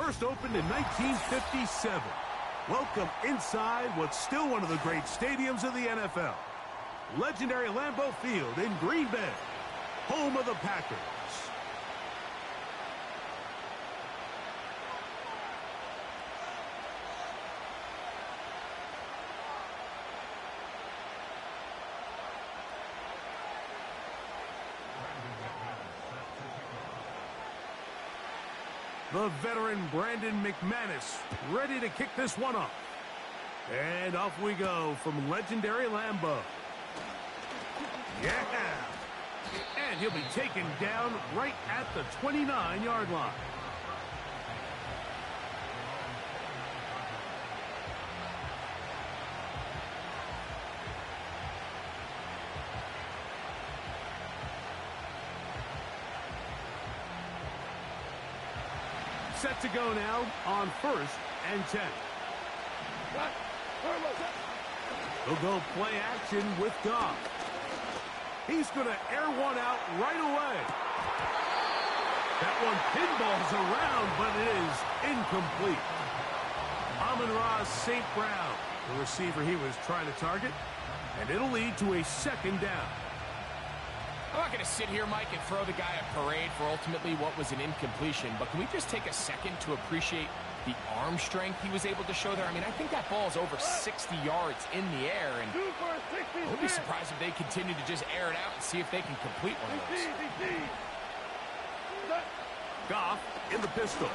First opened in 1957. Welcome inside what's still one of the great stadiums of the NFL. Legendary Lambeau Field in Green Bay, home of the Packers. The veteran Brandon McManus ready to kick this one off. And off we go from legendary Lambeau. Yeah! And he'll be taken down right at the 29-yard line. Set to go now on 1st and 10. He'll go play action with Goff. He's going to air one out right away. That one pinballs around, but it is incomplete. Amon-Ra St. Brown, the receiver he was trying to target, and it'll lead to a 2nd down. I'm not going to sit here, Mike, and throw the guy a parade for ultimately what was an incompletion, but can we just take a second to appreciate the arm strength he was able to show there? I mean, I think that ball is over 60 yards in the air, and I wouldn't be surprised if they continue to just air it out and see if they can complete one of those. Goff in the pistol.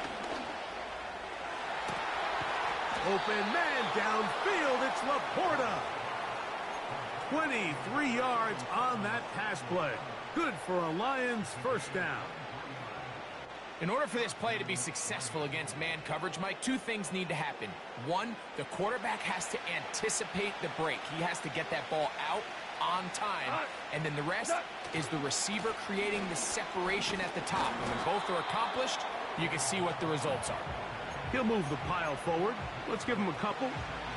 Open man downfield, it's Laporta. 23 yards on that pass play. Good for a Lions 1st down. In order for this play to be successful against man coverage, Mike, 2 things need to happen. 1, the quarterback has to anticipate the break. He has to get that ball out on time. And then the rest is the receiver creating the separation at the top. And when both are accomplished, you can see what the results are. He'll move the pile forward. Let's give him a couple.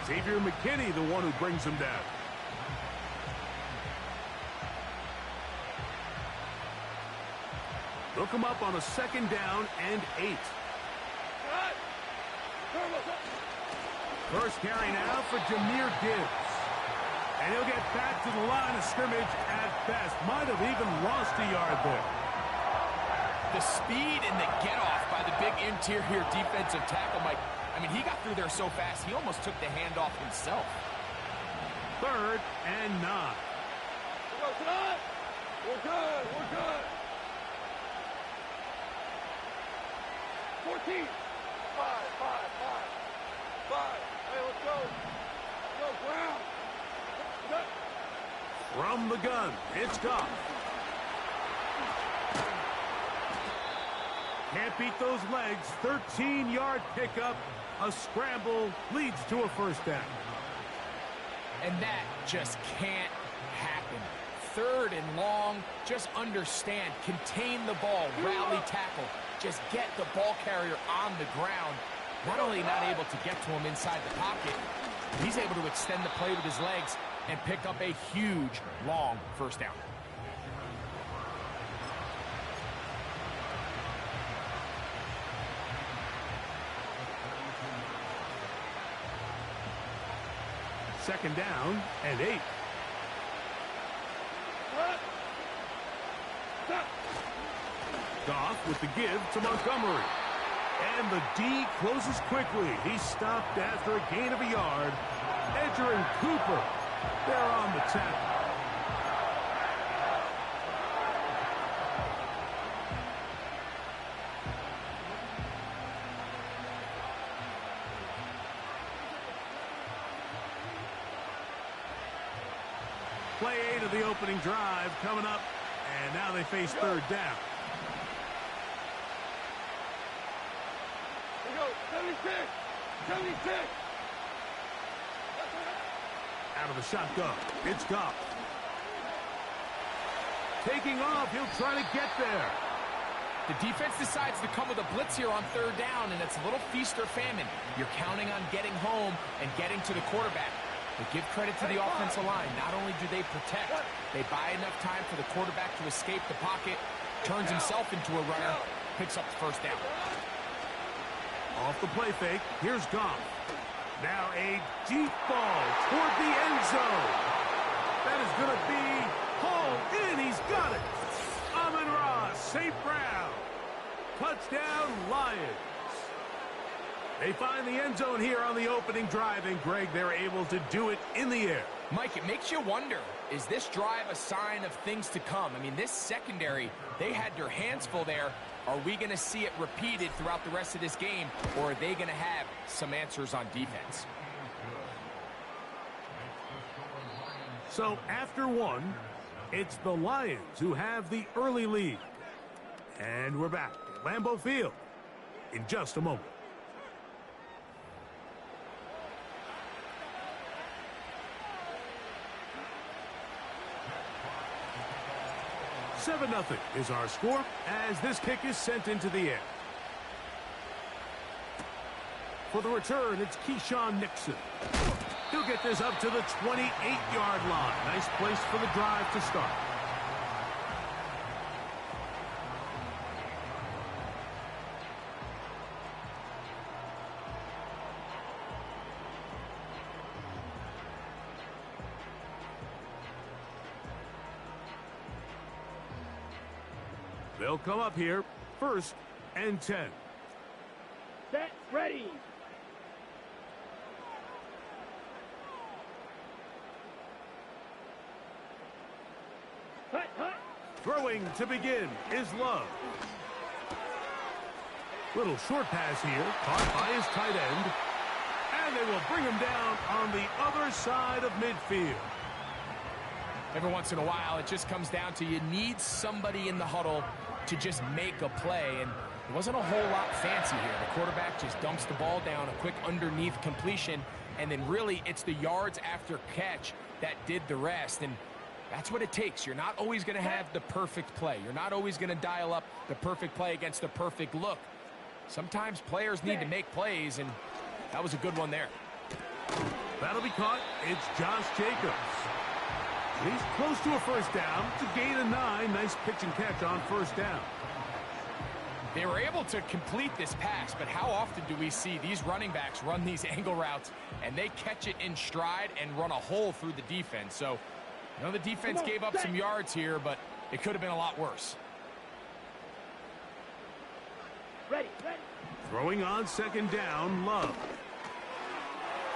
Xavier McKinney, the one who brings him down. Look him up on a 2nd down and 8. First carry now for Jahmyr Gibbs. And he'll get back to the line of scrimmage at best. Might have even lost a yard there. The speed and the get-off by the big interior defensive tackle, Mike. I mean, he got through there so fast, he almost took the handoff himself. 3rd and 9. We're good. We're good. 14. 5. Hey, let's go. Go, Brown. From the gun, it's Goff. Can't beat those legs. 13-yard pickup. A scramble leads to a 1st down. And that just can't happen. 3rd and long, just understand, contain the ball, rally tackle. Just get the ball carrier on the ground. Not only not able to get to him inside the pocket, he's able to extend the play with his legs and pick up a huge, long 1st down. Second down and 8. Goff with the give to Montgomery. And the D closes quickly. He stopped after a gain of a yard. Edger and Cooper, they're on the tackle. Play 8 of the opening drive coming up, and now they face 3rd down. Here we go, 76. Out of the shotgun, it's Goff. Taking off, he'll try to get there. The defense decides to come with a blitz here on 3rd down, and it's a little feast or famine. You're counting on getting home and getting to the quarterback. But give credit to the offensive line. Not only do they protect, they buy enough time for the quarterback to escape the pocket, turns himself into a runner, picks up the 1st down. Off the play fake, here's Goff. Now a deep ball toward the end zone. That is going to be hauled in. He's got it. Amon-Ra, St. Brown. Touchdown, Lions. They find the end zone here on the opening drive, and Greg, they're able to do it in the air. Mike, it makes you wonder, is this drive a sign of things to come? I mean, this secondary, they had their hands full there. Are we going to see it repeated throughout the rest of this game, or are they going to have some answers on defense? So after one, it's the Lions who have the early lead. And we're back at Lambeau Field in just a moment. 7-0 is our score as this kick is sent into the air. For the return, it's Keyshawn Nixon. He'll get this up to the 28-yard line. Nice place for the drive to start. They'll come up here, 1st and 10. Set, ready. Hut, hut. Throwing to begin is Love. Little short pass here, caught by his tight end. And they will bring him down on the other side of midfield. Every once in a while, it just comes down to you need somebody in the huddle to just make a play, and it wasn't a whole lot fancy here. The quarterback just dumps the ball down, a quick underneath completion, and then really it's the yards after catch that did the rest, and that's what it takes. You're not always going to have the perfect play. You're not always going to dial up the perfect play against the perfect look. Sometimes players need to make plays, and that was a good one there. That'll be caught. It's Josh Jacobs. He's close to a first down. It's a gain of 9. Nice pitch and catch on first down. They were able to complete this pass, but how often do we see these running backs run these angle routes and they catch it in stride and run a hole through the defense? So, you know, the defense gave up some yards here, but it could have been a lot worse. Ready, ready. Throwing on 2nd down, Love.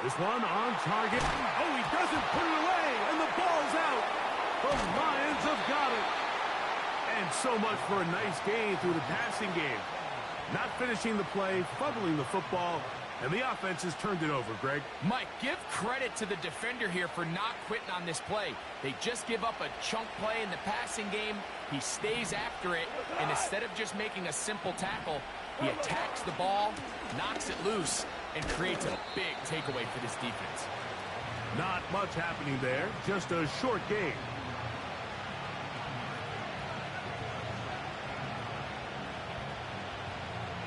This one on target. Oh, he doesn't put it away, and the ball's out. The Lions have got it. And so much for a nice gain through the passing game. Not finishing the play, fumbling the football, and the offense has turned it over, Greg. Mike, give credit to the defender here for not quitting on this play. They just give up a chunk play in the passing game. He stays after it, and instead of just making a simple tackle, he attacks the ball, knocks it loose, and creates a big takeaway for this defense. Not much happening there, just a short game.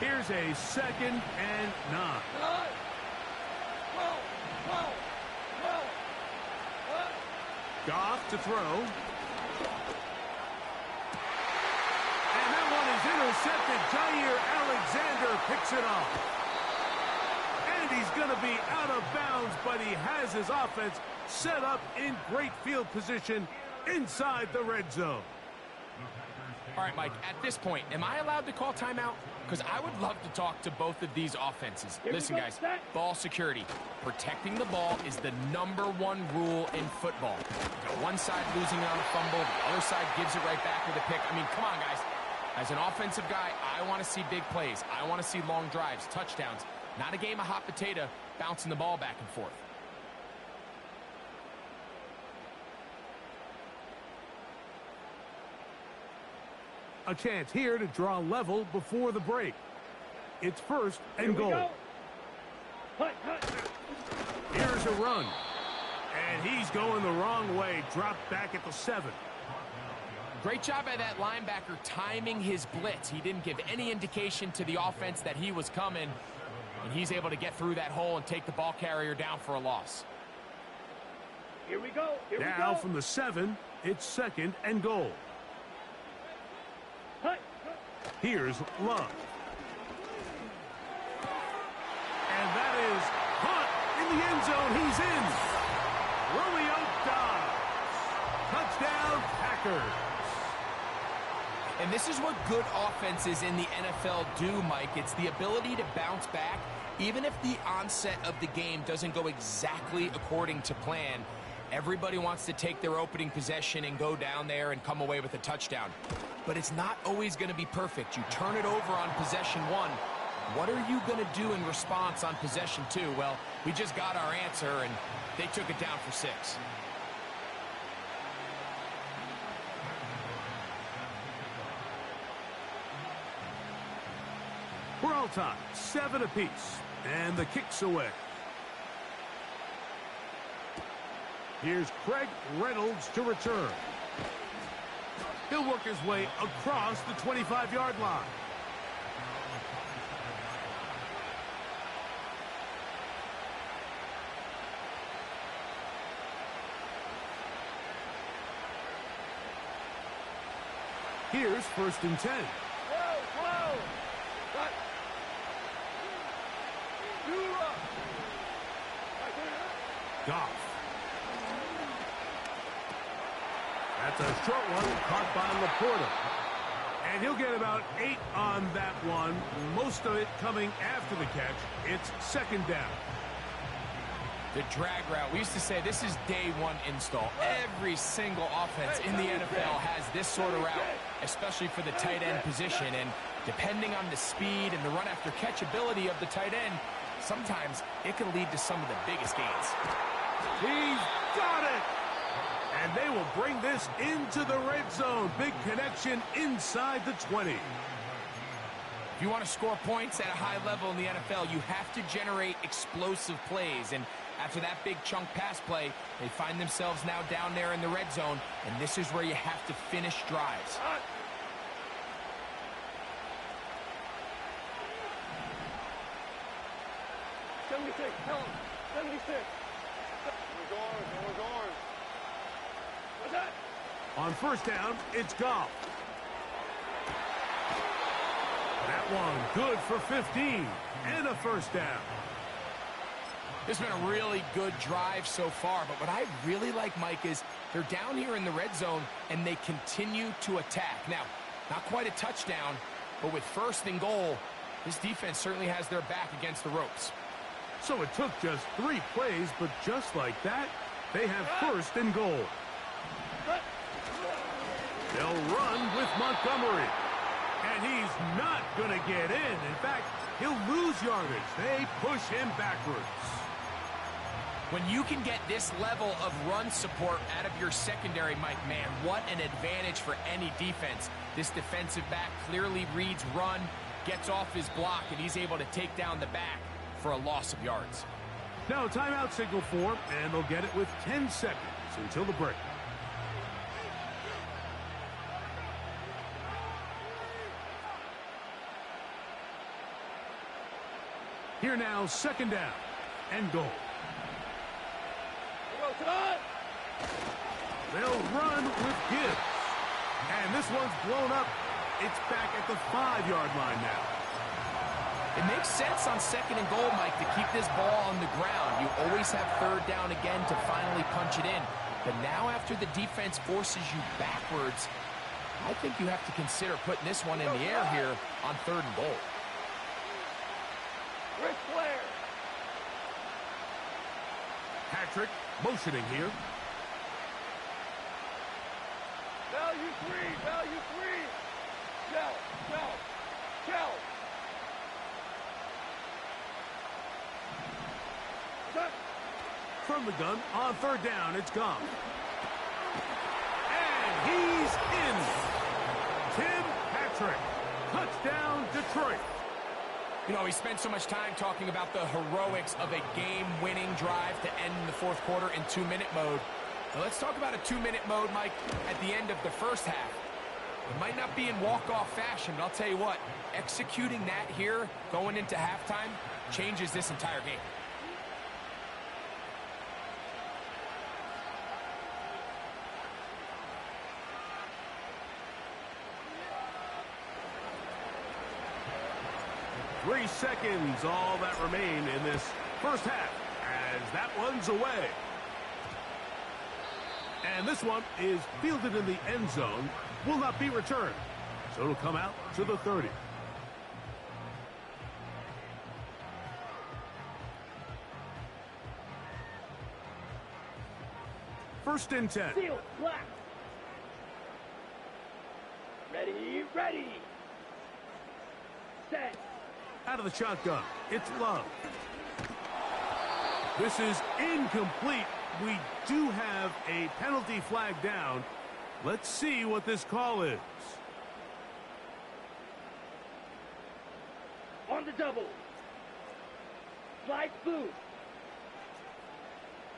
Here's a 2nd and 9. 12, 12, 12. Goff to throw. And that one is intercepted. Jair Alexander picks it off. And he's going to be out of bounds, but he has his offense set up in great field position inside the red zone. All right, Mike, at this point, am I allowed to call timeout? Because I would love to talk to both of these offenses. Listen, guys, ball security. Protecting the ball is the #1 rule in football. You got one side losing on a fumble, the other side gives it right back with a pick. I mean, come on, guys. As an offensive guy, I want to see big plays. I want to see long drives, touchdowns. Not a game of hot potato bouncing the ball back and forth. A chance here to draw level before the break. It's 1st and goal. Hut, hut. Here's a run. And he's going the wrong way. Dropped back at the 7. Great job by that linebacker timing his blitz. He didn't give any indication to the offense that he was coming. And he's able to get through that hole and take the ball carrier down for a loss. Here we go. Here we go. Now from the 7, it's 2nd and goal. Hut. Here's Love. the end zone. He's in. Romeo Dobbs. Touchdown, Packers. And this is what good offenses in the NFL do, Mike. It's the ability to bounce back, even if the onset of the game doesn't go exactly according to plan. Everybody wants to take their opening possession and go down there and come away with a touchdown. But it's not always going to be perfect. You turn it over on possession one. What are you going to do in response on possession two? Well, we just got our answer, and they took it down for 6. We're all tied, 7 apiece, and the kick's away. Here's Craig Reynolds to return. He'll work his way across the 25-yard line. Here's 1st and 10. Goff. That's a short one, caught by Laporta. And he'll get about 8 on that one, most of it coming after the catch. It's 2nd down. The drag route. We used to say this is day one install. Every single offense in the NFL has this sort of route, especially for the tight end position. And depending on the speed and the run after catch ability of the tight end, sometimes it can lead to some of the biggest gains. He's got it! And they will bring this into the red zone. Big connection inside the 20. If you want to score points at a high level in the NFL, you have to generate explosive plays. And after that big chunk pass play, they find themselves now down there in the red zone. And this is where you have to finish drives. 76, tell him. 76. We're going. What's that? On 1st down, it's Goff. That one good for 15 and a 1st down. This has been a really good drive so far, but what I really like, Mike, is they're down here in the red zone and they continue to attack. Now, not quite a touchdown, but with 1st and goal, this defense certainly has their back against the ropes. So it took just 3 plays, but just like that, they have 1st and goal. They'll run with Montgomery. And he's not going to get in. In fact, he'll lose yardage. They push him backwards. When you can get this level of run support out of your secondary, Mike, man, what an advantage for any defense. This defensive back clearly reads run, gets off his block, and he's able to take down the back for a loss of yards. Now timeout signal for, and they'll get it with 10 seconds until the break. Here now, 2nd down and goal. They'll run with Gibbs. And this one's blown up. It's back at the 5-yard line now. It makes sense on 2nd and goal, Mike, to keep this ball on the ground. You always have 3rd down again to finally punch it in. But now after the defense forces you backwards, I think you have to consider putting this one in the air here on 3rd and goal. Ric Flair. Patrick motioning here. Value 3. Shell. From the gun, on 3rd down, it's gone. And he's in. Tim Patrick. Touchdown, Detroit. You know, we spent so much time talking about the heroics of a game-winning drive to end in the 4th quarter in 2-minute mode. Now let's talk about a 2-minute mode, Mike, at the end of the 1st half. It might not be in walk-off fashion, but I'll tell you what, executing that here, going into halftime, changes this entire game. Three seconds, all that remain in this 1st half. as that one's away. And this one is fielded in the end zone, will not be returned. So it'll come out to the 30. First and 10. Seal, black. Ready, ready. Set. Out of the shotgun, it's Love. This is incomplete. We do have a penalty flag down. Let's see what this call is. On the double. Slide through.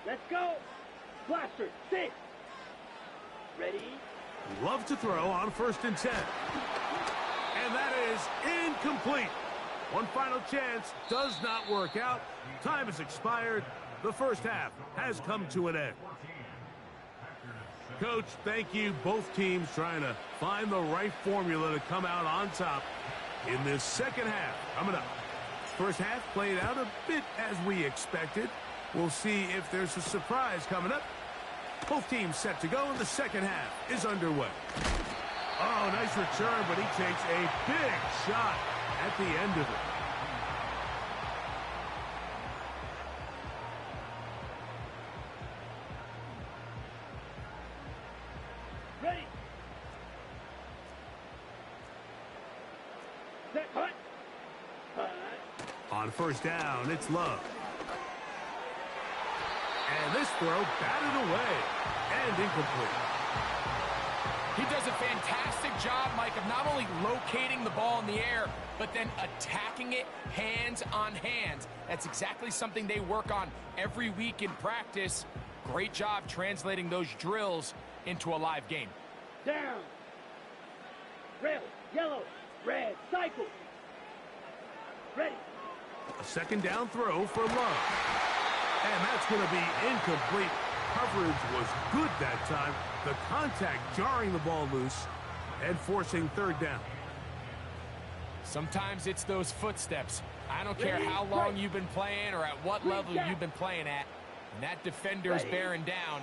Let's go. Blaster, 6. Ready. Love to throw on first and 10. And that is incomplete. One final chance does not work out. Time has expired. The first half has come to an end. Coach, thank you. Both teams trying to find the right formula to come out on top in this second half. Coming up. First half played out a bit as we expected. We'll see if there's a surprise coming up. Both teams set to go, and the second half is underway. Oh, nice return, but he takes a big shot at the end of it. Ready. Set, hut. Hut. On first down, it's Love. And this throw batted away and incomplete. He does a fantastic job, Mike, of not only locating the ball in the air, but then attacking it hands on hands. That's exactly something they work on every week in practice. Great job translating those drills into a live game. Down. Red, yellow, red, cycle. Ready. A second down throw for Love. And that's going to be incomplete. Coverage was good that time. The contact jarring the ball loose and forcing third down. Sometimes it's those footsteps. I don't care how long you've been playing or at what level you've been playing at. When that defender's bearing down,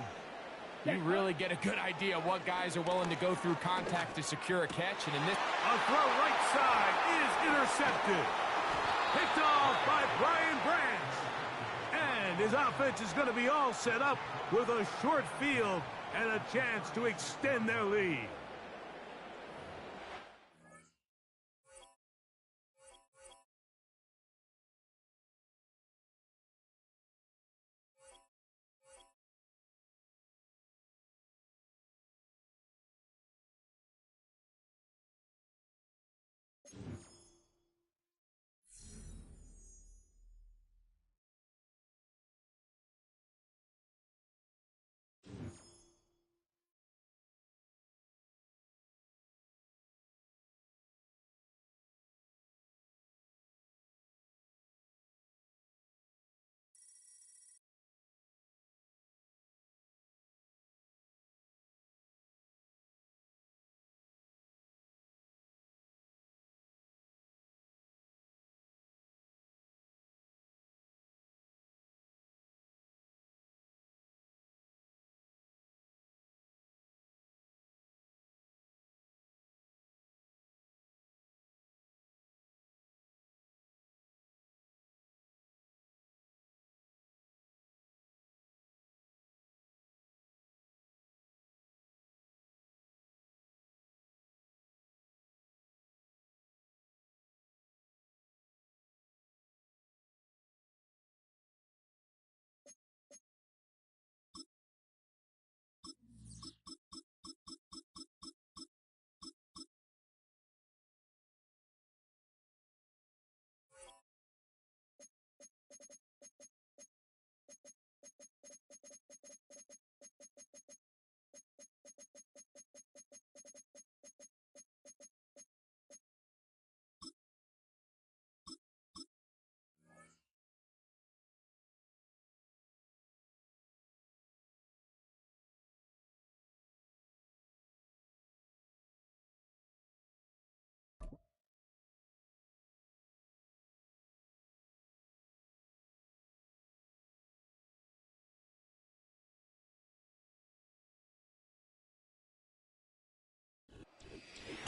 you really get a good idea of what guys are willing to go through contact to secure a catch. And in this, a throw right side is intercepted. Picked off by Brian Branch. And his offense is going to be all set up with a short field and a chance to extend their lead.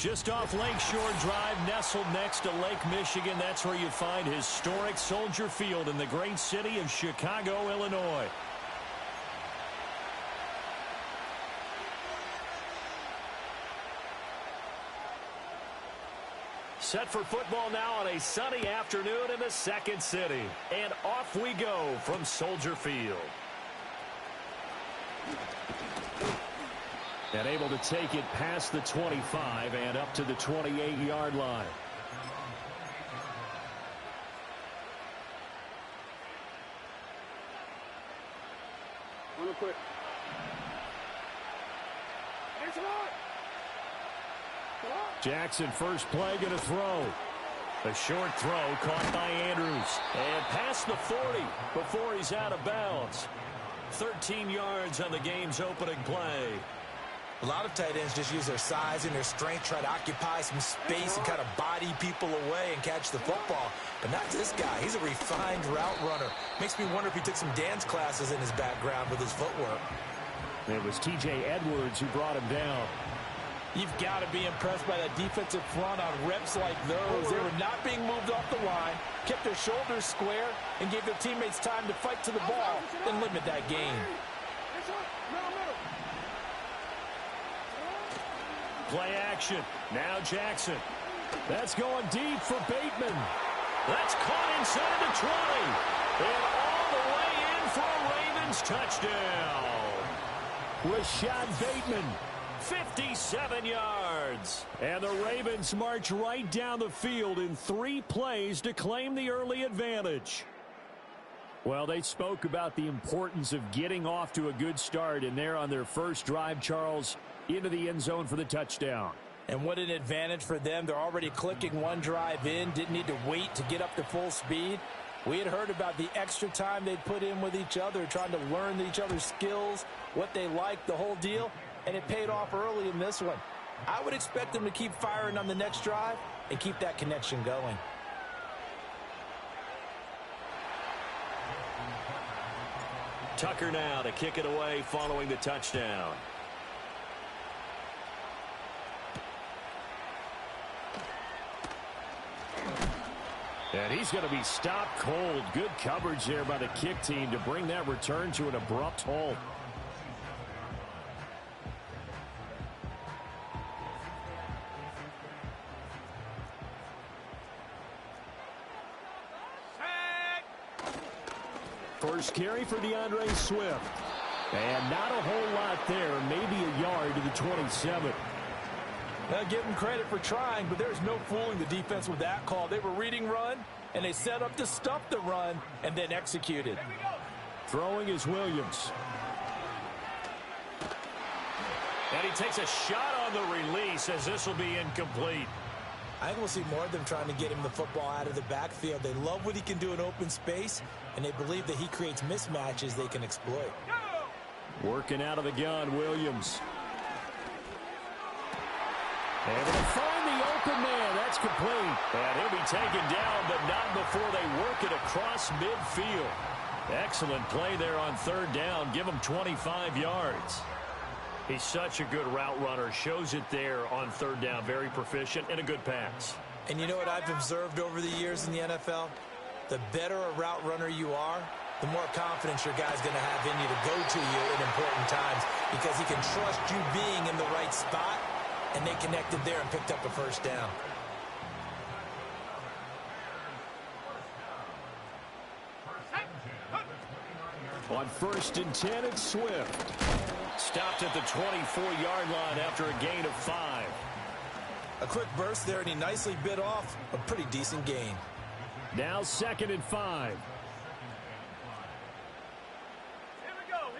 Just off Lakeshore Drive, nestled next to Lake Michigan. That's where you find historic Soldier Field in the great city of Chicago, Illinois. Set for football now on a sunny afternoon in the second city. And off we go from Soldier Field. And able to take it past the 25 and up to the 28-yard line. Real quick. Jackson first play going to throw. A short throw caught by Andrews. And past the 40 before he's out of bounds. 13 yards on the game's opening play. A lot of tight ends just use their size and their strength, try to occupy some space and kind of body people away and catch the football. But not this guy. He's a refined route runner. Makes me wonder if he took some dance classes in his background with his footwork. It was T.J. Edwards who brought him down. You've got to be impressed by that defensive front on reps like those. They were not being moved off the line, kept their shoulders square, and gave their teammates time to fight to the ball and limit that gain. Play action. Now Jackson. That's going deep for Bateman. That's caught inside the 20. And all the way in for a Ravens touchdown. Rashad Bateman. 57 yards. And the Ravens march right down the field in 3 plays to claim the early advantage. Well, they spoke about the importance of getting off to a good start, and they're on their first drive, Charles, into the end zone for the touchdown. And what an advantage for them. They're already clicking one drive in, didn't need to wait to get up to full speed. We had heard about the extra time they'd put in with each other, trying to learn each other's skills, what they liked, the whole deal. And it paid off early in this one. I would expect them to keep firing on the next drive and keep that connection going. Tucker now to kick it away following the touchdown. And he's going to be stopped cold. Good coverage there by the kick team to bring that return to an abrupt halt. First carry for DeAndre Swift. And not a whole lot there. Maybe a yard to the 27. Give them credit for trying, but there's no fooling the defense with that call. They were reading run, and they set up to stuff the run and then executed. Throwing is Williams. And he takes a shot on the release as this will be incomplete. I think we'll see more of them trying to get him the football out of the backfield. They love what he can do in open space, and they believe that he creates mismatches they can exploit. Working out of the gun, Williams. And they'll find the open man. That's complete. And he'll be taken down, but not before they work it across midfield. Excellent play there on third down. Give him 25 yards. He's such a good route runner. Shows it there on third down. Very proficient and a good pass. And you know what I've observed over the years in the NFL? The better a route runner you are, the more confidence your guy's going to have in you to go to you in important times because he can trust you being in the right spot, and they connected there and picked up a first down. On 1st and 10, it's Swift. Stopped at the 24-yard line after a gain of 5. A quick burst there, and he nicely bit off a pretty decent gain. Now 2nd and 5. Here we go.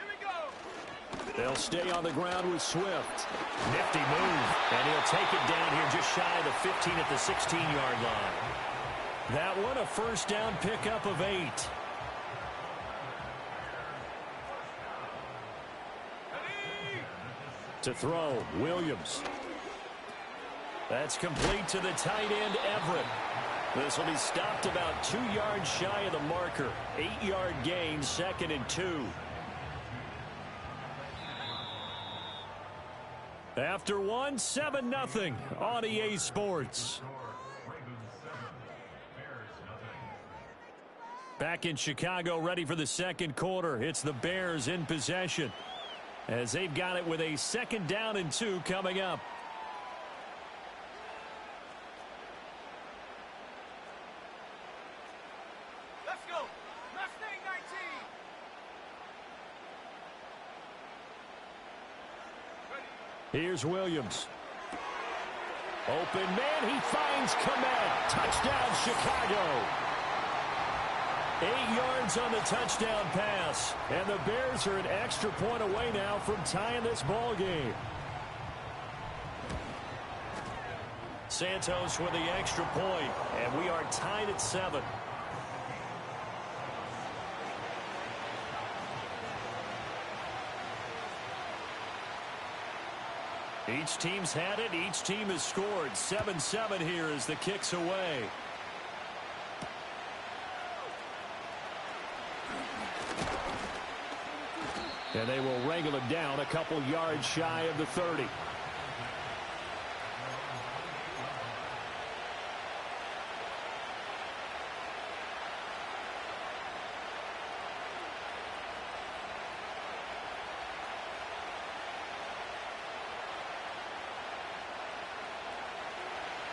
They'll stay on the ground with Swift. Nifty move. And he'll take it down here just shy of the 15 at the 16-yard line. That one a first down pickup of 8. To throw, Williams. That's complete to the tight end, Everett. This will be stopped about 2 yards shy of the marker. 8-yard gain, 2nd and 2. After one, 7-0 on EA Sports. Back in Chicago, ready for the second quarter. It's the Bears in possession as they've got it with a 2nd down and 2 coming up. Let's go. Mustang 19. Here's Williams. Open man, he finds Kmet. Touchdown, Chicago. 8 yards on the touchdown pass. And the Bears are an extra point away now from tying this ball game. Santos with the extra point, and we are tied at 7. Each team's had it. Each team has scored. 7-7 here as the kick's away. And they will wrangle him down a couple yards shy of the 30.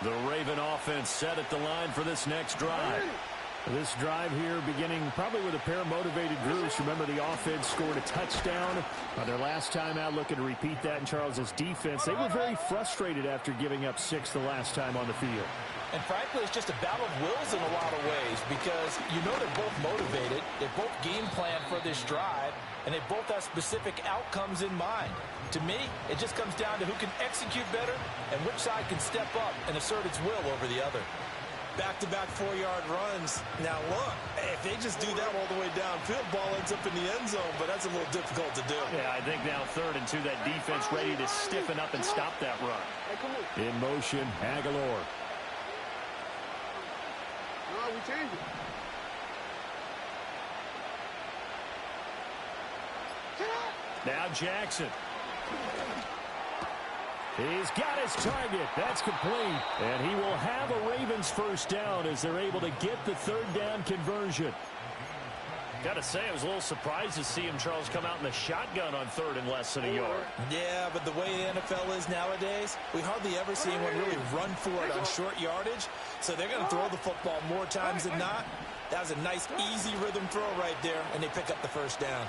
The Raven offense set at the line for this next drive. This drive here beginning probably with a pair of motivated groups. Remember, the offense scored a touchdown on their last time out, looking to repeat that in Charles's defense. They were very frustrated after giving up 6 the last time on the field. And frankly, it's just a battle of wills in a lot of ways because you know they're both motivated, they're both game planned for this drive, and they both have specific outcomes in mind. To me, it just comes down to who can execute better and which side can step up and assert its will over the other. Back-to-back 4-yard runs. Now, look, if they just do that all the way downfield, ball ends up in the end zone, but that's a little difficult to do. Yeah, I think now 3rd and 2, that defense ready to stiffen up and stop that run. In motion, Aguilar. No, we changed it. Now Jackson. He's got his target. That's complete. And he will have a Ravens first down as they're able to get the 3rd down conversion. Got to say, I was a little surprised to see him, Charles, come out in the shotgun on 3rd and less than a yard. Yeah, but the way the NFL is nowadays, we hardly ever see anyone really run for it on short yardage. So they're going to throw the football more times than not. That was a nice, easy rhythm throw right there, and they pick up the first down.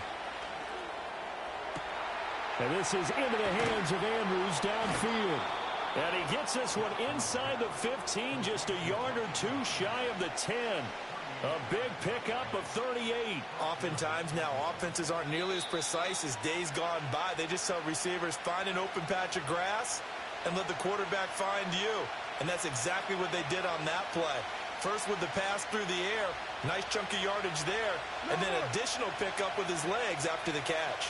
And this is into the hands of Andrews downfield. And he gets this one inside the 15, just a yard or 2 shy of the 10. A big pickup of 38. Oftentimes now offenses aren't nearly as precise as days gone by. They just tell receivers, find an open patch of grass and let the quarterback find you. And that's exactly what they did on that play. First with the pass through the air, nice chunk of yardage there, and then additional pickup with his legs after the catch.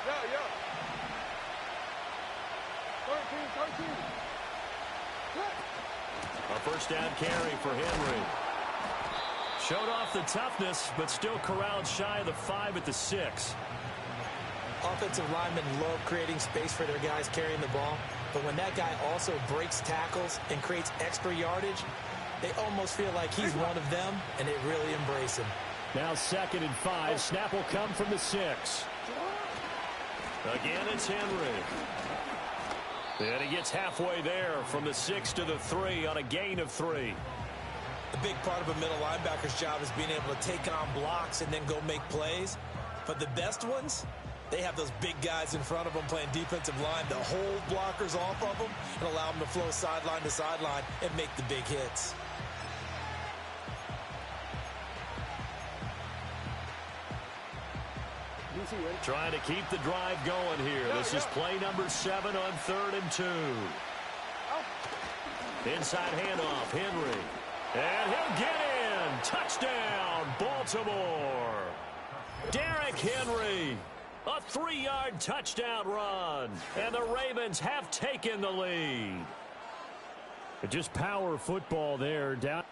Yeah. 13. A first down carry for Henry. Showed off the toughness, but still corralled shy of the 5 at the 6. Offensive linemen love creating space for their guys carrying the ball, but when that guy also breaks tackles and creates extra yardage, they almost feel like he's one of them, and they really embrace him. Now 2nd and 5. Snap will come from the 6. Again, it's Henry. And he gets halfway there from the 6 to the 3 on a gain of 3. A big part of a middle linebacker's job is being able to take on blocks and then go make plays. But the best ones, they have those big guys in front of them playing defensive line to hold blockers off of them and allow them to flow sideline to sideline and make the big hits. Trying to keep the drive going here. This is play number 7 on 3rd and 2. Inside handoff, Henry. And he'll get in. Touchdown, Baltimore. Derrick Henry. A 3-yard touchdown run. And the Ravens have taken the lead. Just power football there. Down.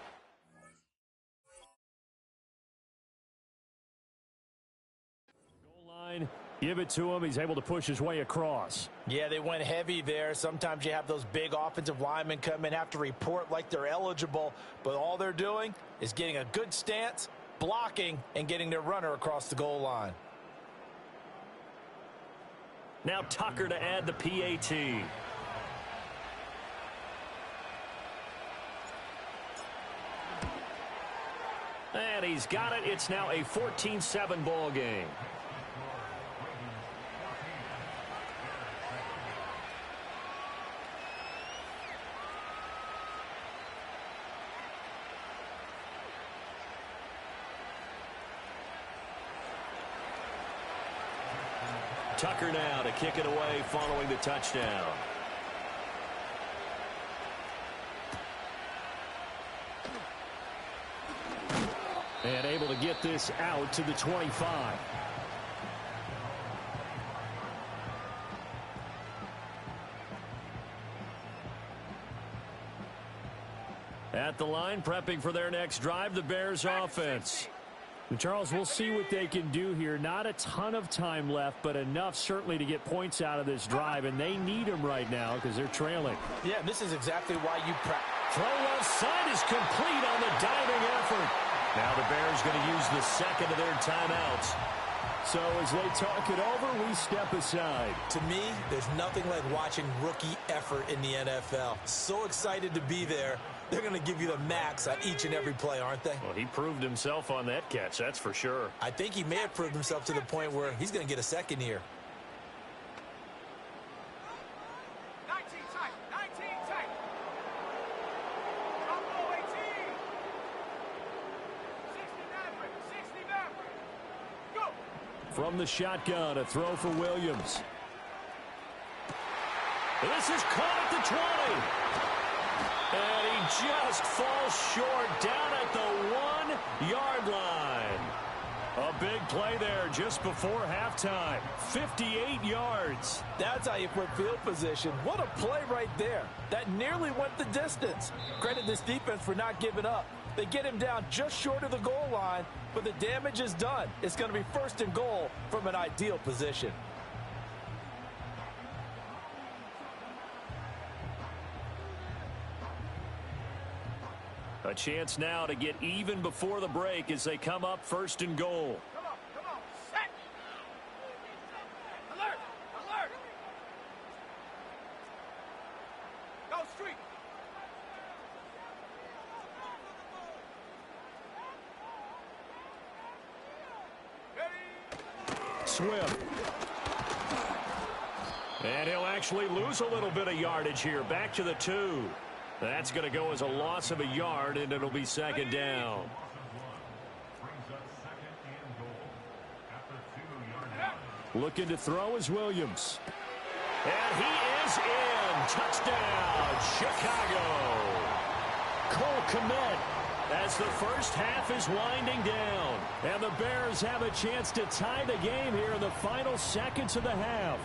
Give it to him. He's able to push his way across. Yeah, they went heavy there. Sometimes you have those big offensive linemen come in, have to report like they're eligible, but all they're doing is getting a good stance, blocking, and getting their runner across the goal line. Now Tucker to add the PAT. And he's got it. It's now a 14-7 ball game. Tucker now to kick it away following the touchdown. And able to get this out to the 25. At the line, prepping for their next drive, the Bears offense. And Charles, we'll see what they can do here. Not a ton of time left, but enough certainly to get points out of this drive, and they need them right now because they're trailing. Yeah, this is exactly why you practice. Throw left side is complete on the diving effort. Now the Bears going to use the second of their timeouts. So as they talk it over, we step aside. To me, there's nothing like watching rookie effort in the NFL. So excited to be there. They're going to give you the max on each and every play, aren't they? Well, he proved himself on that catch, that's for sure. I think he may have proved himself to the point where he's going to get a second here. 19 tight, 19 tight. Drop low 18. 69, go. From the shotgun, a throw for Williams. This is caught at the 20. And he just falls short down at the 1-yard line. A big play there just before halftime. 58 yards. That's how you put field position. What a play right there. That nearly went the distance. Credit this defense for not giving up. They get him down just short of the goal line, but the damage is done. It's going to be 1st and goal from an ideal position. A chance now to get even before the break as they come up 1st and goal. Come on, set. Alert, alert. Go streak. Swift. And he'll actually lose a little bit of yardage here. Back to the 2. That's going to go as a loss of a yard, and it'll be 2nd down. Looking to throw is Williams. And he is in. Touchdown, Chicago. Cole Kmet as the first half is winding down. And the Bears have a chance to tie the game here in the final seconds of the half.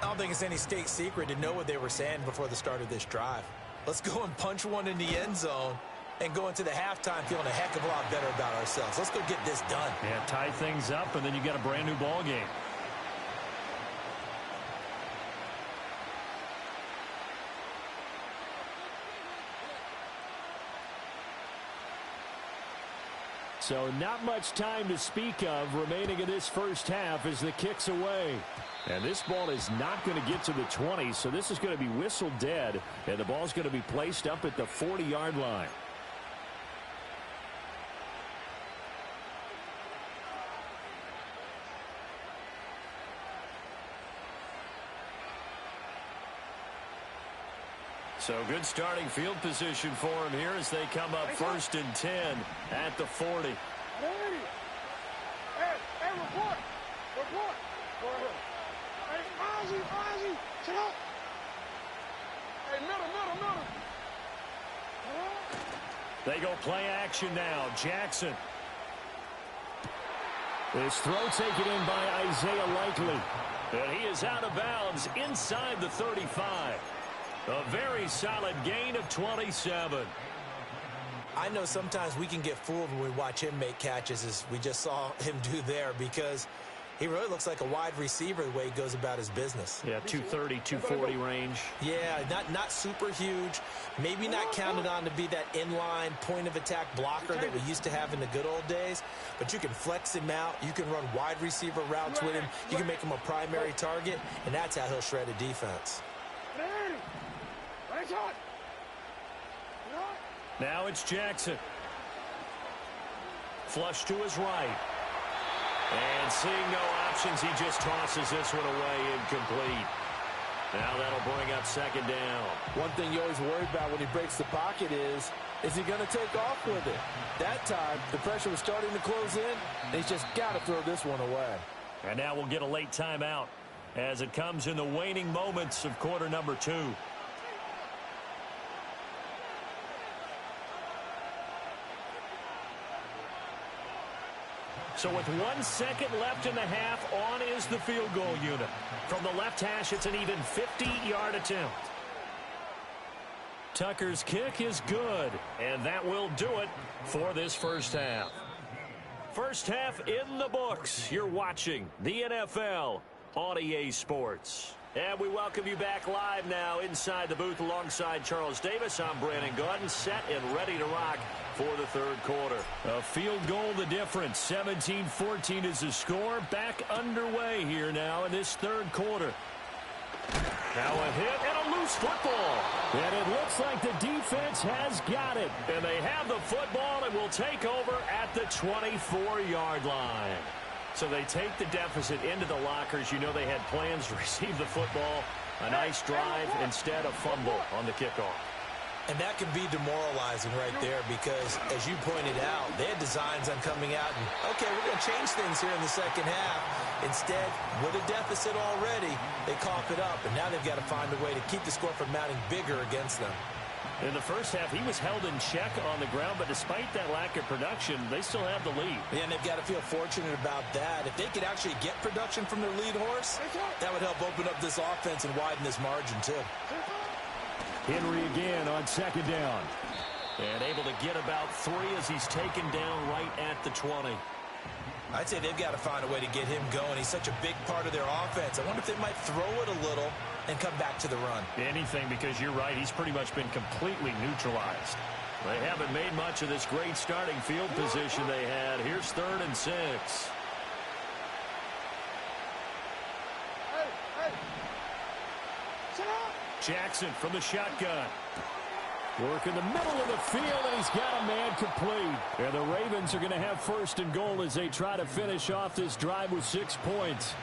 I don't think it's any state secret to know what they were saying before the start of this drive. Let's go and punch one in the end zone and go into the halftime feeling a heck of a lot better about ourselves. Let's go get this done. Yeah, tie things up, and then you got a brand new ball game. So not much time to speak of remaining in this first half as the kick's away. And this ball is not going to get to the 20, so this is going to be whistled dead, and the ball's going to be placed up at the 40-yard line. So good starting field position for him here as they come up 1st and 10 at the 40. Hey, report. Report. Hey, Ozzy, sit up. Hey, middle. They go play action now. Jackson. This throw taken in by Isaiah Likely. And he is out of bounds inside the 35. A very solid gain of 27. I know sometimes we can get fooled when we watch him make catches, as we just saw him do there, because he really looks like a wide receiver the way he goes about his business. Yeah, 230, 240 range. Yeah, not super huge. Maybe not counted on to be that inline point-of-attack blocker that we used to have in the good old days, but you can flex him out. You can run wide receiver routes with him. You can make him a primary target, and that's how he'll shred a defense. Now it's Jackson. Flush to his right. And seeing no options, he just tosses this one away incomplete. Now that'll bring up second down. One thing you always worry about when he breaks the pocket is he going to take off with it? That time, the pressure was starting to close in, and he's just got to throw this one away. And now we'll get a late timeout as it comes in the waning moments of quarter number 2. So with 1 second left in the half, on is the field goal unit. From the left hash, it's an even 50-yard attempt. Tucker's kick is good, and that will do it for this first half. First half in the books. You're watching the NFL on EA Sports. And we welcome you back live now inside the booth alongside Charles Davis. I'm Brandon Gaudin, set and ready to rock for the third quarter. A field goal the difference. 17-14 is the score. Back underway here now in this third quarter. Now a hit and a loose football. And it looks like the defense has got it. And they have the football and will take over at the 24-yard line. So they take the deficit into the lockers. You know they had plans to receive the football. A nice drive instead of fumble on the kickoff. And that can be demoralizing right there because, as you pointed out, they had designs on coming out and, okay, we're going to change things here in the second half. Instead, with a deficit already, they cough it up, and now they've got to find a way to keep the score from mounting bigger against them. In the first half, he was held in check on the ground, but despite that lack of production, they still have the lead. Yeah, and they've got to feel fortunate about that. If they could actually get production from their lead horse, that would help open up this offense and widen this margin, too. Henry again on second down. And able to get about 3 as he's taken down right at the 20. I'd say they've got to find a way to get him going. He's such a big part of their offense. I wonder if they might throw it a little and come back to the run. Anything, because you're right, he's pretty much been completely neutralized. They haven't made much of this great starting field position they had. Here's 3rd and 6. Jackson from the shotgun. Work in the middle of the field, and he's got a man complete. And the Ravens are going to have 1st and goal as they try to finish off this drive with 6 points.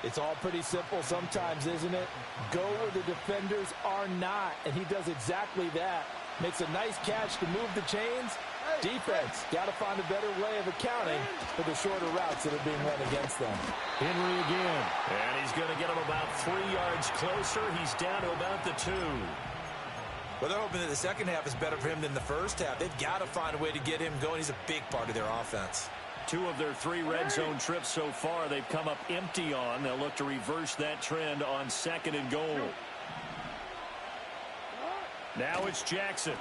It's all pretty simple sometimes, isn't it? Go where the defenders are not, and he does exactly that. Makes a nice catch to move the chains. Defense got to find a better way of accounting for the shorter routes that are being run against them. Henry again. And he's going to get him about 3 yards closer. He's down to about the 2. Well, they're hoping that the second half is better for him than the first half. They've got to find a way to get him going. He's a big part of their offense. 2 of their 3 red zone trips so far they've come up empty on. They'll look to reverse that trend on 2nd and goal. Now it's Jackson.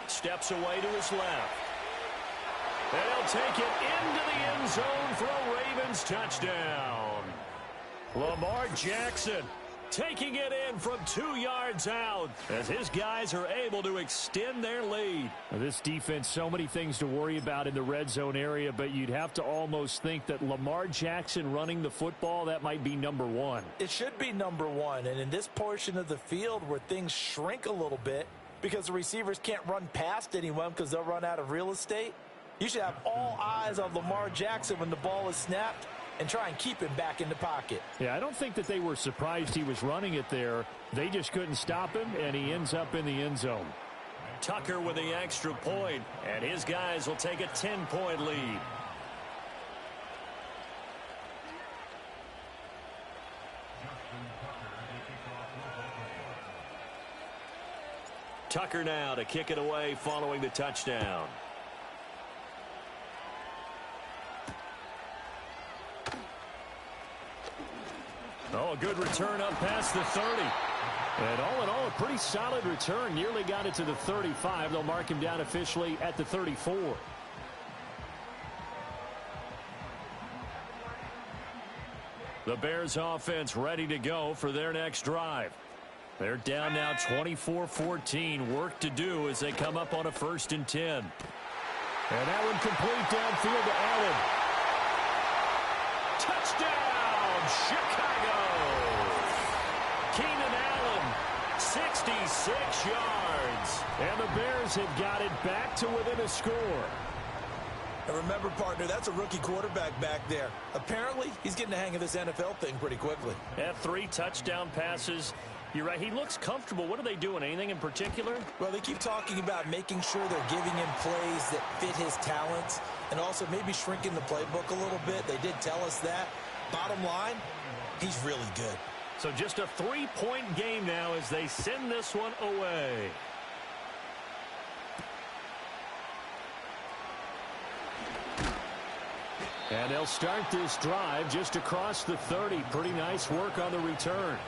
Steps away to his left. And he'll take it into the end zone for a Ravens touchdown. Lamar Jackson taking it in from 2 yards out as his guys are able to extend their lead. Now, this defense, so many things to worry about in the red zone area, but you'd have to almost think that Lamar Jackson running the football, that might be number 1. It should be number 1, and in this portion of the field where things shrink a little bit because the receivers can't run past anyone because they'll run out of real estate, you should have all eyes on Lamar Jackson when the ball is snapped and try and keep him back in the pocket. Yeah, I don't think that they were surprised he was running it there. They just couldn't stop him, and he ends up in the end zone. Tucker with the extra point, and his guys will take a 10-point lead. Tucker now to kick it away following the touchdown. Oh, a good return up past the 30. And all in all, a pretty solid return. Nearly got it to the 35. They'll mark him down officially at the 34. The Bears offense ready to go for their next drive. They're down now 24-14. Work to do as they come up on a 1st and 10. And that one complete downfield to Allen. Touchdown, Chicago! Keenan Allen, 66 yards. And the Bears have got it back to within a score. And remember, partner, that's a rookie quarterback back there. Apparently, he's getting the hang of this NFL thing pretty quickly. At 3 touchdown passes. You're right. He looks comfortable. What are they doing? Anything in particular? Well, they keep talking about making sure they're giving him plays that fit his talents and also maybe shrinking the playbook a little bit. They did tell us that. Bottom line, he's really good. So just a 3-point game now as they send this one away. And they'll start this drive just across the 30. Pretty nice work on the return.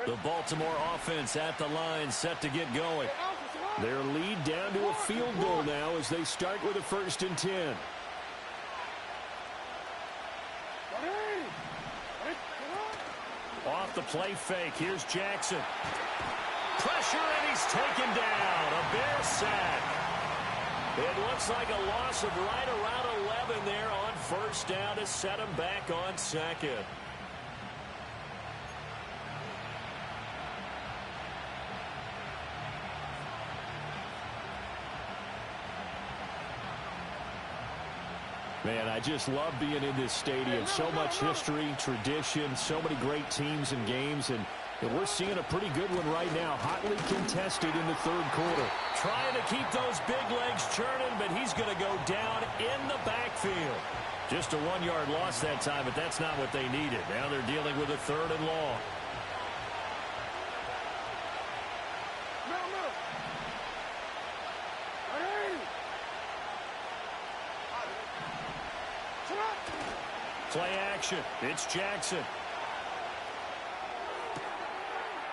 The Baltimore offense at the line, set to get going. Their lead down to a field goal now as they start with a 1st and 10. Off the play fake, here's Jackson. Pressure, and he's taken down. A Bear sack. It looks like a loss of right around 11 there on 1st down to set him back on 2nd. Man, I just love being in this stadium. So much history, tradition, so many great teams and games, and we're seeing a pretty good one right now. Hotly contested in the 3rd quarter. Trying to keep those big legs churning, but he's going to go down in the backfield. Just a 1-yard loss that time, but that's not what they needed. Now they're dealing with a 3rd and long. Play action. It's Jackson.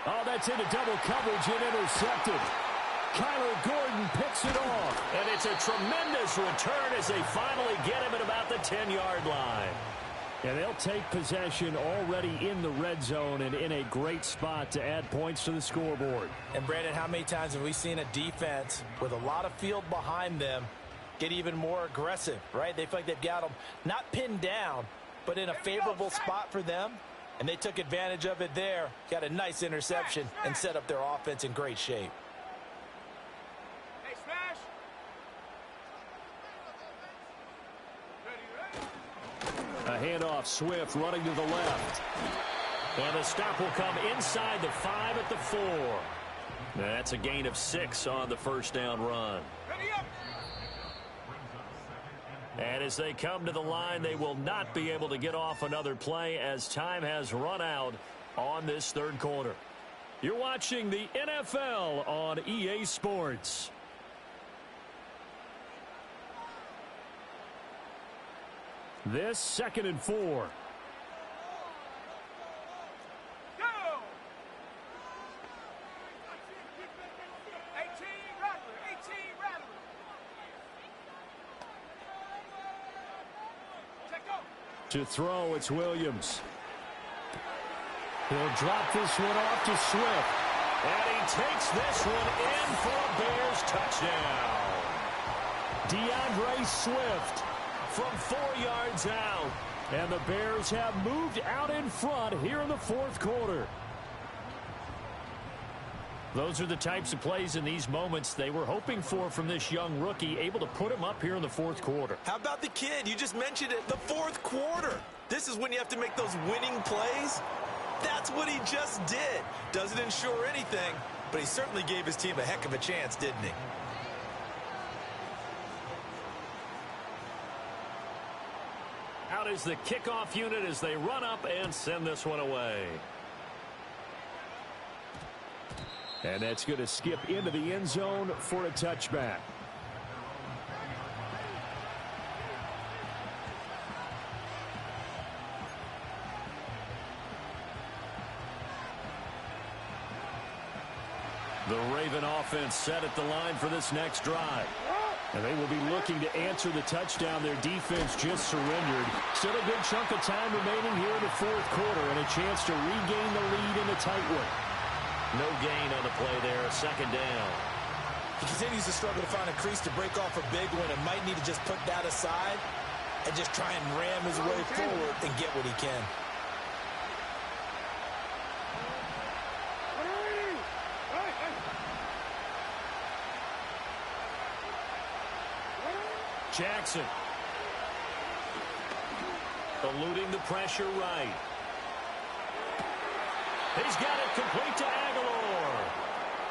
Oh, that's into double coverage and intercepted. Kyler Gordon picks it off. And it's a tremendous return as they finally get him at about the 10-yard line. And they'll take possession already in the red zone and in a great spot to add points to the scoreboard. And, Brandon, how many times have we seen a defense with a lot of field behind them get even more aggressive, right? They feel like they've got them not pinned down, but in a favorable spot for them, and they took advantage of it there, got a nice interception, and set up their offense in great shape. A handoff, Swift running to the left. And the stop will come inside the 5 at the 4. That's a gain of 6 on the 1st down run. And as they come to the line, they will not be able to get off another play as time has run out on this 3rd quarter. You're watching the NFL on EA Sports. This 2nd and 4. To throw, it's Williams. He'll drop this one off to Swift. And he takes this one in for a Bears touchdown. DeAndre Swift from 4 yards out. And the Bears have moved out in front here in the 4th quarter. Those are the types of plays in these moments they were hoping for from this young rookie, able to put him up here in the 4th quarter. How about the kid? You just mentioned it, the 4th quarter. This is when you have to make those winning plays. That's what he just did. Doesn't ensure anything, but he certainly gave his team a heck of a chance, didn't he? Out is the kickoff unit as they run up and send this one away. And that's going to skip into the end zone for a touchback. The Raven offense set at the line for this next drive. And they will be looking to answer the touchdown their defense just surrendered. Still a good chunk of time remaining here in the fourth quarter and a chance to regain the lead in a tight one. No gain on the play there, second down. He continues to struggle to find a crease to break off a big one and might need to just put that aside and just try and ram his way forward and get what he can. Jackson. Eluding the pressure right. He's got it complete to Aguilar.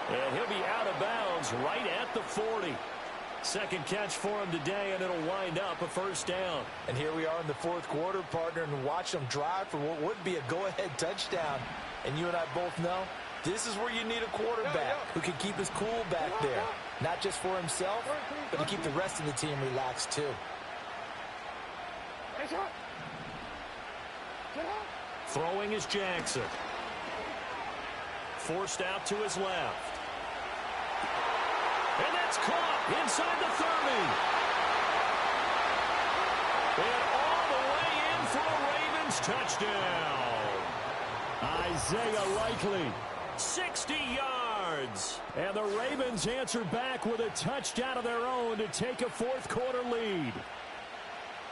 And he'll be out of bounds right at the 40. Second catch for him today, and it'll wind up a first down. And here we are in the fourth quarter, partner, and watch them drive for what would be a go-ahead touchdown. And you and I both know this is where you need a quarterback who can keep his cool back there. Not just for himself, but to keep the rest of the team relaxed too. Throwing is Jackson. Forced out to his left. And that's caught inside the 30. And all the way in for a Ravens touchdown. Isaiah Likely. 60 yards. And the Ravens answer back with a touchdown of their own to take a fourth quarter lead.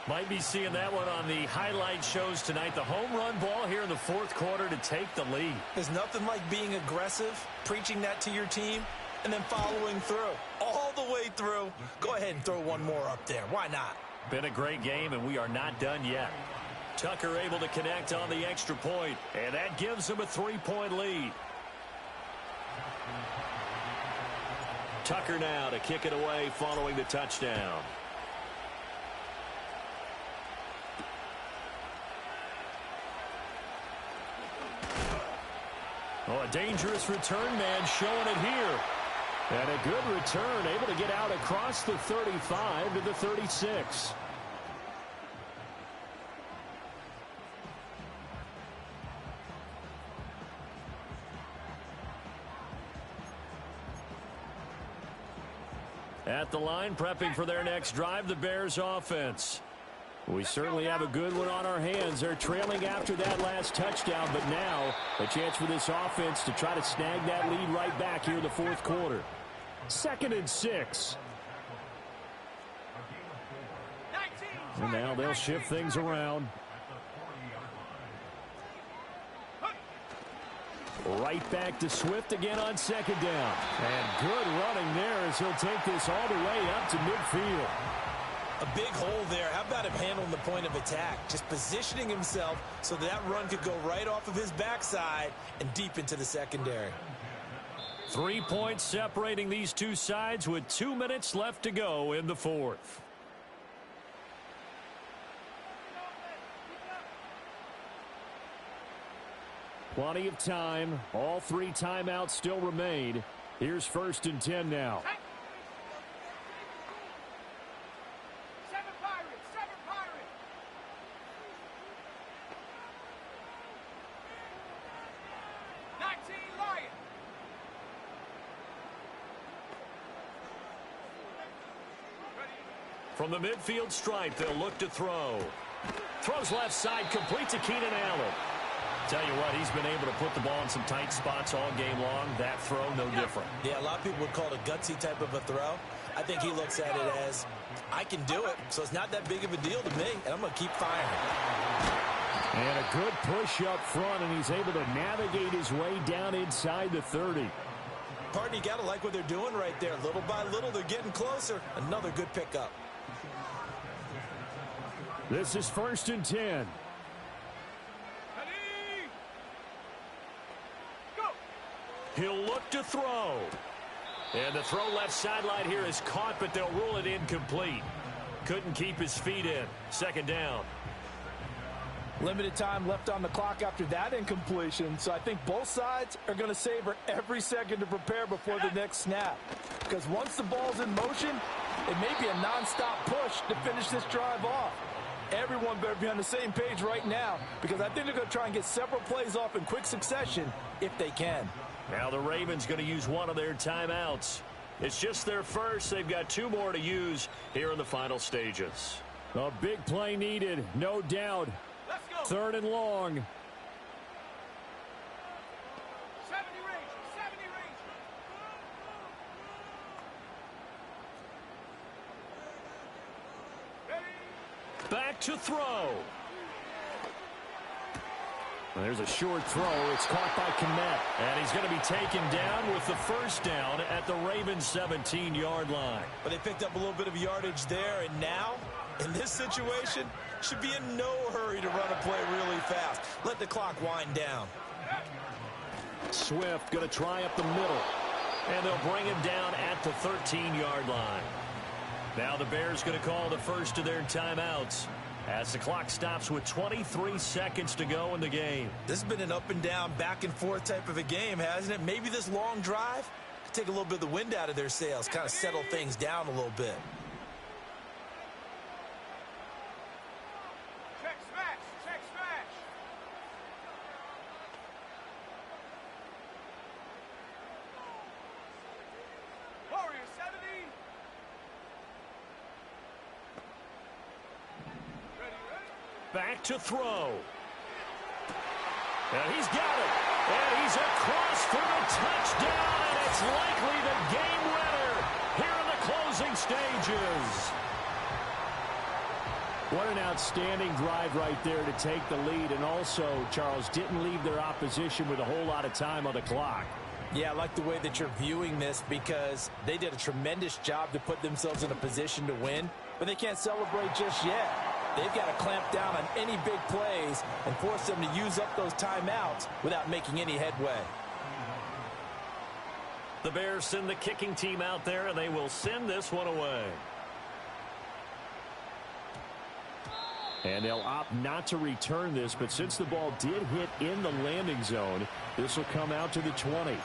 Might be seeing that one on the highlight shows tonight. The home run ball here in the fourth quarter to take the lead. There's nothing like being aggressive, preaching that to your team, and then following through. All the way through. Go ahead and throw one more up there. Why not? Been a great game, and we are not done yet. Tucker able to connect on the extra point, and that gives him a 3-point lead. Tucker now to kick it away following the touchdown. Oh, a dangerous return man showing it here. And a good return, able to get out across the 35 to the 36. At the line, prepping for their next drive, the Bears offense. We certainly have a good one on our hands. They're trailing after that last touchdown, but now a chance for this offense to try to snag that lead right back here in the fourth quarter. 2nd and 6. And now they'll shift things around. Right back to Swift again on 2nd down. And good running there as he'll take this all the way up to midfield. A big hole there. How about him handling the point of attack? Just positioning himself so that run could go right off of his backside and deep into the secondary. 3 points separating these two sides with 2 minutes left to go in the fourth. Plenty of time. All 3 timeouts still remain. Here's 1st and 10 now. From the midfield stripe, they'll look to throw. Throws left side, complete to Keenan Allen. Tell you what, he's been able to put the ball in some tight spots all game long. That throw, no different. Yeah, a lot of people would call it a gutsy type of a throw. I think he looks at it as, I can do it, so it's not that big of a deal to me, and I'm going to keep firing. And a good push up front, and he's able to navigate his way down inside the 30. Partner, you got to like what they're doing right there. Little by little, they're getting closer. Another good pickup. This is 1st and 10. He'll look to throw. And the throw left sideline here is caught, but they'll rule it incomplete. Couldn't keep his feet in. 2nd down. Limited time left on the clock after that incompletion, so I think both sides are going to savor every second to prepare before the next snap. Because once the ball's in motion, it may be a nonstop push to finish this drive off. Everyone better be on the same page right now, because I think they're going to try and get several plays off in quick succession if they can. Now the Ravens going to use one of their timeouts. It's just their first. They've got 2 more to use here in the final stages. A big play needed, no doubt. Let's go. 3rd and long. 70 range. 70 range. Ready? Back to throw. There's a short throw. It's caught by Kmet. And he's going to be taken down with the first down at the Ravens 17-yard line. But they picked up a little bit of yardage there, and now, in this situation, should be in no hurry to run a play really fast. Let the clock wind down. Swift going to try up the middle. And they'll bring him down at the 13-yard line. Now the Bears going to call the first of their timeouts as the clock stops with 23 seconds to go in the game. This has been an up and down, back and forth type of a game, hasn't it? Maybe this long drive could take a little bit of the wind out of their sails, kind of settle things down a little bit. Check smash. Check smash. Warrior 70. Ready, ready? Back to throw. And he's got it. And he's across for the touchdown. And it's likely the game winner here in the closing stages. What an outstanding drive right there to take the lead. And also, Charles, didn't leave their opposition with a whole lot of time on the clock. Yeah, I like the way that you're viewing this because they did a tremendous job to put themselves in a position to win, but they can't celebrate just yet. They've got to clamp down on any big plays and force them to use up those timeouts without making any headway. The Bears send the kicking team out there, and they will send this one away. And they'll opt not to return this, but since the ball did hit in the landing zone, this will come out to the 20.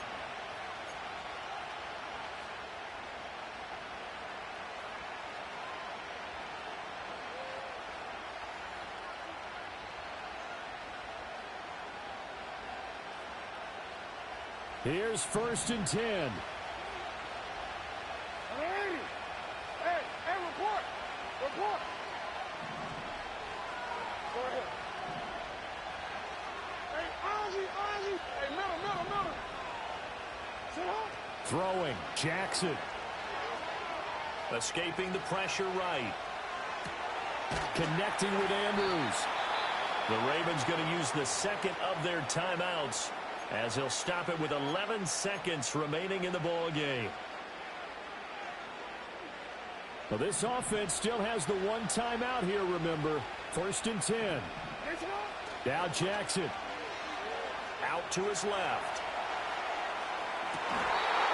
Here's 1st and 10. Hey, report. Report. Go ahead. Hey, Ozzy. Hey, middle. Sit up. Throwing, Jackson. Escaping the pressure right. Connecting with Andrews. The Ravens going to use the second of their timeouts as he'll stop it with 11 seconds remaining in the ball game. Well, this offense still has the one timeout here, remember. 1st and 10. Now Jackson. Out to his left.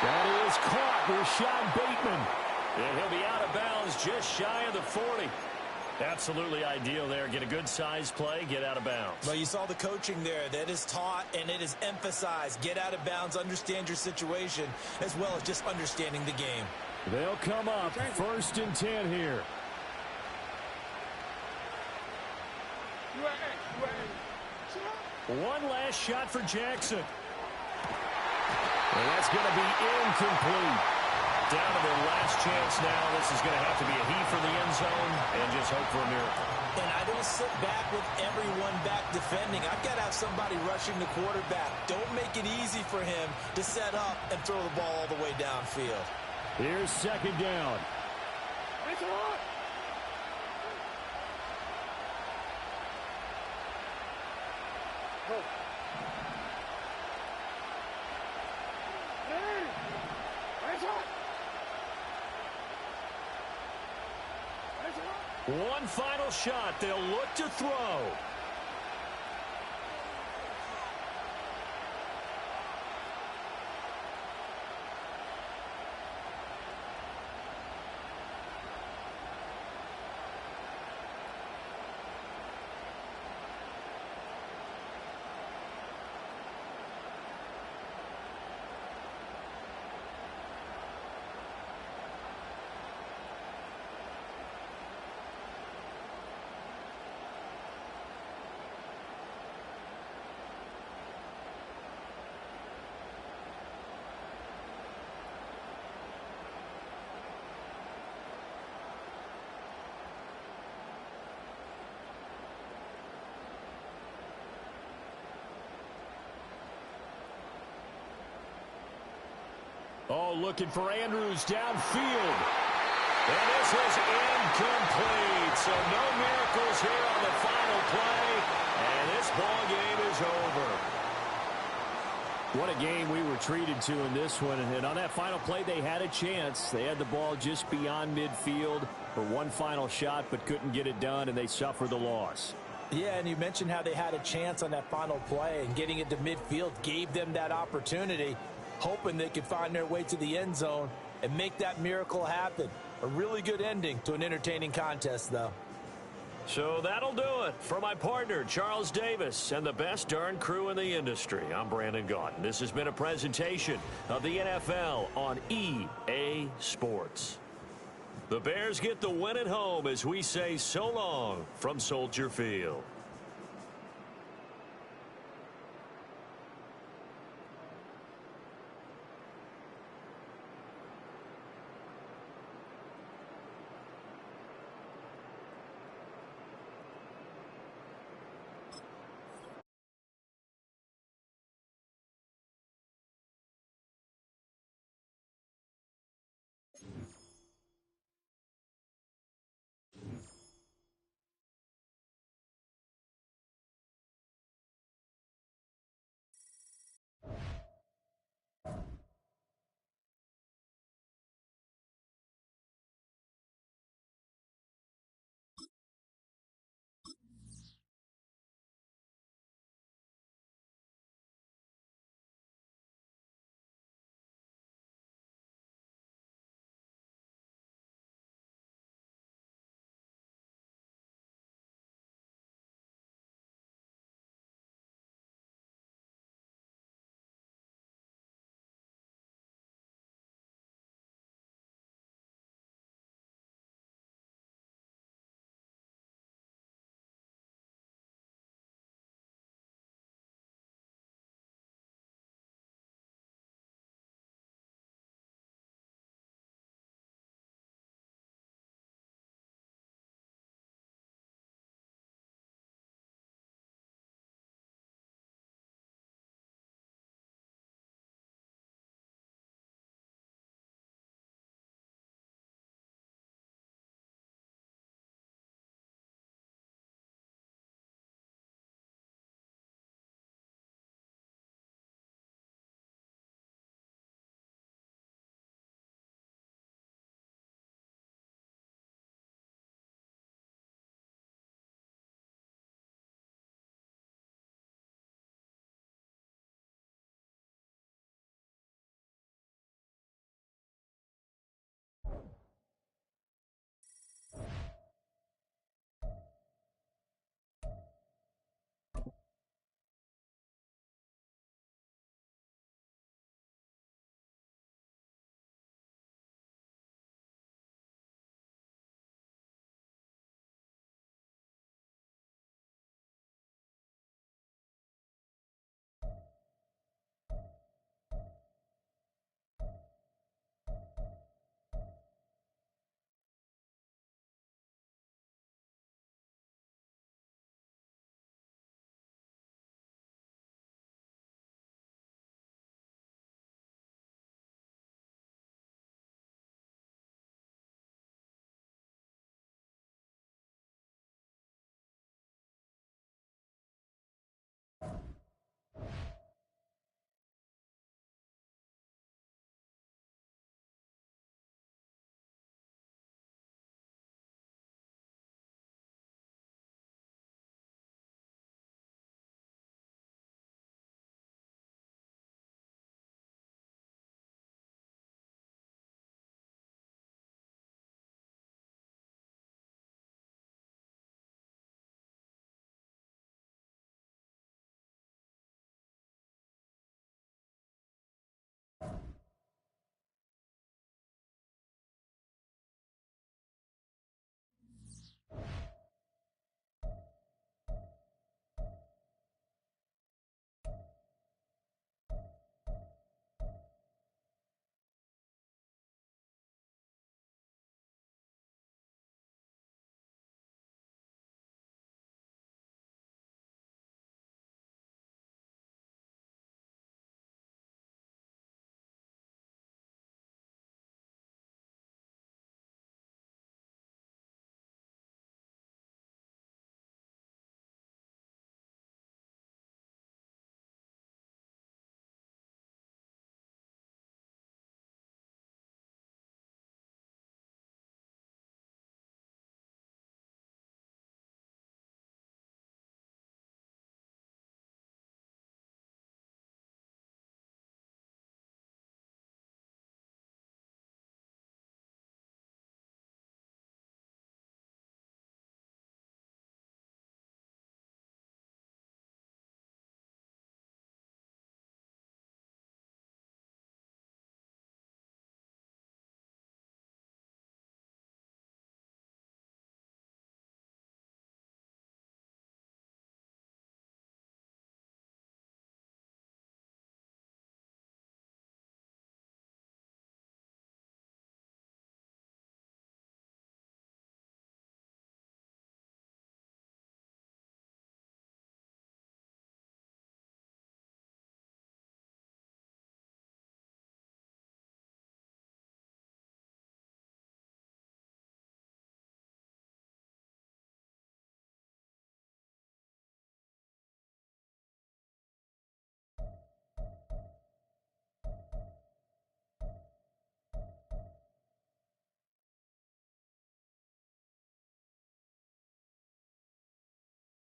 That is caught. Rashad Bateman. And he'll be out of bounds just shy of the 40. Absolutely ideal there. Get a good size play, get out of bounds. Well, you saw the coaching there. That is taught and it is emphasized. Get out of bounds, understand your situation, as well as just understanding the game. They'll come up 1st and 10 here. One last shot for Jackson. And that's going to be incomplete. Down to their last chance now. This is going to have to be a heave for the end zone and just hope for a miracle. And I don't sit back with everyone back defending. I've got to have somebody rushing the quarterback. Don't make it easy for him to set up and throw the ball all the way downfield. Here's 2nd down. One final shot. They'll look to throw. Oh, looking for Andrews downfield. And this is incomplete. So no miracles here on the final play. And this ball game is over. What a game we were treated to in this one. And on that final play, they had a chance. They had the ball just beyond midfield for one final shot, but couldn't get it done, and they suffered the loss. Yeah, and you mentioned how they had a chance on that final play, and getting it to midfield gave them that opportunity, hoping they could find their way to the end zone and make that miracle happen. A really good ending to an entertaining contest, though. So that'll do it. For my partner, Charles Davis, and the best darn crew in the industry, I'm Brandon Gaudin. This has been a presentation of the NFL on EA Sports. The Bears get the win at home as we say so long from Soldier Field.